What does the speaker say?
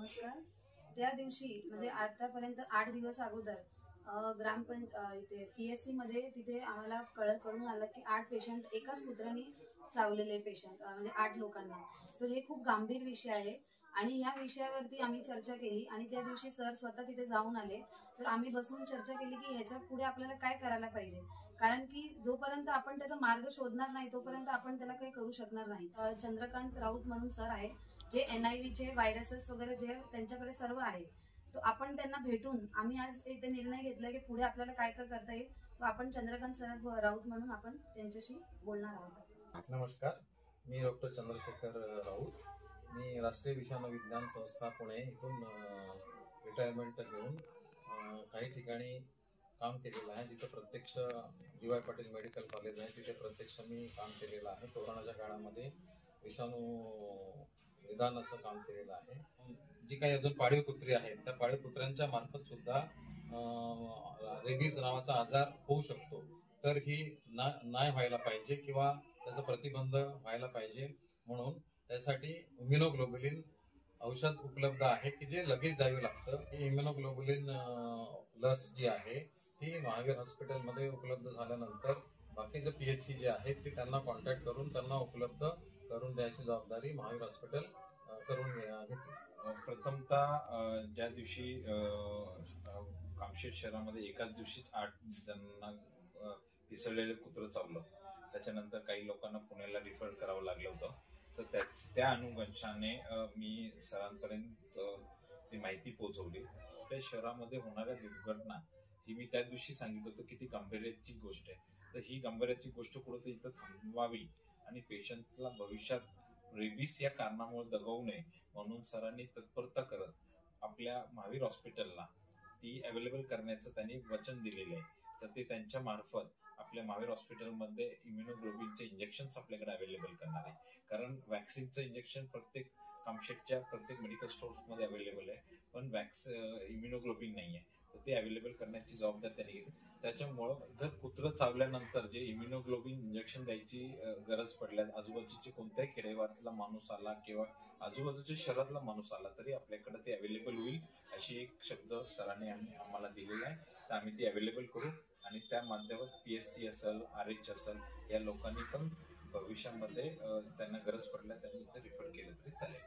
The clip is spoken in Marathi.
नमस्कार. त्या दिवशी म्हणजे आतापर्यंत 8 दिवस अगोदर इथे पी-एस-सी मध्ये तिथे आम्हाला कळून आलं की 8 पेशंट एकाच कुत्र्याने चावलेले पेशंट म्हणजे 8 लोकांना. तर हे खूप गंभीर विषय आहे आणि या विषयावरती आम्ही चर्चा केली आणि त्या दिवशी सर स्वतः तिथे जाऊन आले. तर आम्ही बसून चर्चा केली की ह्याच्या पुढे आपल्याला काय करायला पाहिजे, कारण की जोपर्यंत आपण त्याचा मार्ग शोधणार नाही तोपर्यंत आपण त्याला काही करू शकणार नाही. चंद्रकांत राऊत म्हणून सर आहे, जे NIV चे व्हायरसेस वगैरे जे त्यांच्याकडे सर्व आहे. तो आपण त्यांना भेटून आम्ही आज इथे निर्णय घेतला की पुढे आपल्याला काय काय करता येईल. तो आपण चंद्रकांत सर राऊत म्हणून आपण त्यांच्याशी बोलणार आहोत. नमस्कार, मी डॉक्टर चंद्रशेखर राऊत. मी राष्ट्रीय विषाणू विज्ञान संस्था पुणे इथून रिटायरमेंट घेऊन काही ठिकाणी काम केलेलं आहे. जिथे प्रत्यक्ष DY पाटील मेडिकल कॉलेज आहे तिथे प्रत्यक्ष मी काम केलेलं आहे. कोरोनाच्या काळामध्ये विषाणू निदानाचं काम केलेलं आहे. जी काही अजून पाळीव कुत्री आहेत त्या पाळीव कुत्र्यांच्या मार्फत सुद्धा रेबीज नावाचा आजार होऊ शकतो. तर ही नाही व्हायला पाहिजे किंवा त्याचा प्रतिबंध व्हायला पाहिजे म्हणून त्यासाठी इम्युनोग्लोबुलिन औषध उपलब्ध आहे की जे लगेच द्यावे लागतं. ही इम्युनोग्लोबुलिन लस जी आहे ती महावीर हॉस्पिटलमध्ये उपलब्ध झाल्यानंतर बाकीचे PHC जे आहेत ते त्यांना कॉन्टॅक्ट करून त्यांना उपलब्ध करून द्यायची जबाबदारी महावीर हॉस्पिटल करून घेते. प्रथमतः ज्या दिवशी कामशेत शहरामध्ये एकाच दिवशीच 8 जणांना पिसळलेलं कुत्रं चावलं, त्याच्यानंतर काही लोकांना पुण्याला रिफर करावं लागलं होतं. तर त्या अनुषंगाने मी सरांपर्यंत ती माहिती पोहोचवली. आपल्या शहरामध्ये होणाऱ्या दुर्घटना ही मी त्या दिवशी सांगितलं होतं की ती गांभीर्याची गोष्ट आहे. तर ही गांभीर्याची गोष्ट कुठं इथं थांबवावी आणि पेशंटला भविष्यात रेबीस या कारणामुळे दगावू नये म्हणून सरांनी तत्परता करत आपल्या महावीर हॉस्पिटलला ती अवेलेबल करण्याचं त्यांनी वचन दिलेलं आहे. तर ते त्यांच्या मार्फत आपल्या महावीर हॉस्पिटलमध्ये इम्युनोग्लोबिनचे इंजेक्शन्स आपल्याकडे अवेलेबल करणार आहे. कारण वॅक्सिनचं इंजेक्शन प्रत्येक कामशेटच्या प्रत्येक मेडिकल स्टोर्समध्ये अवेलेबल आहे, पण इम्युनोग्लोबिन नाही आहे. तर ते अवेलेबल करण्याची जबाबदारी त्यांनी घेतली. त्याच्यामुळं जर कुत्रं चावल्यानंतर जे इम्युनोग्लोबिन इंजेक्शन द्यायची गरज पडल्या, आजूबाजूचे कोणत्याही खेडेगावातला माणूस आला किंवा आजूबाजूच्या शहरातला माणूस आला तरी आपल्याकडे ते अवेलेबल होईल अशी एक शब्द सरांनी आम्हाला दिलेला आहे. तर आम्ही ती अवेलेबल करू आणि त्या माध्यमात PSC असेल, RH असेल या लोकांनी पण भविष्यामध्ये त्यांना गरज पडल्या त्यांनी इथे रिफर केलं तरी चालेल.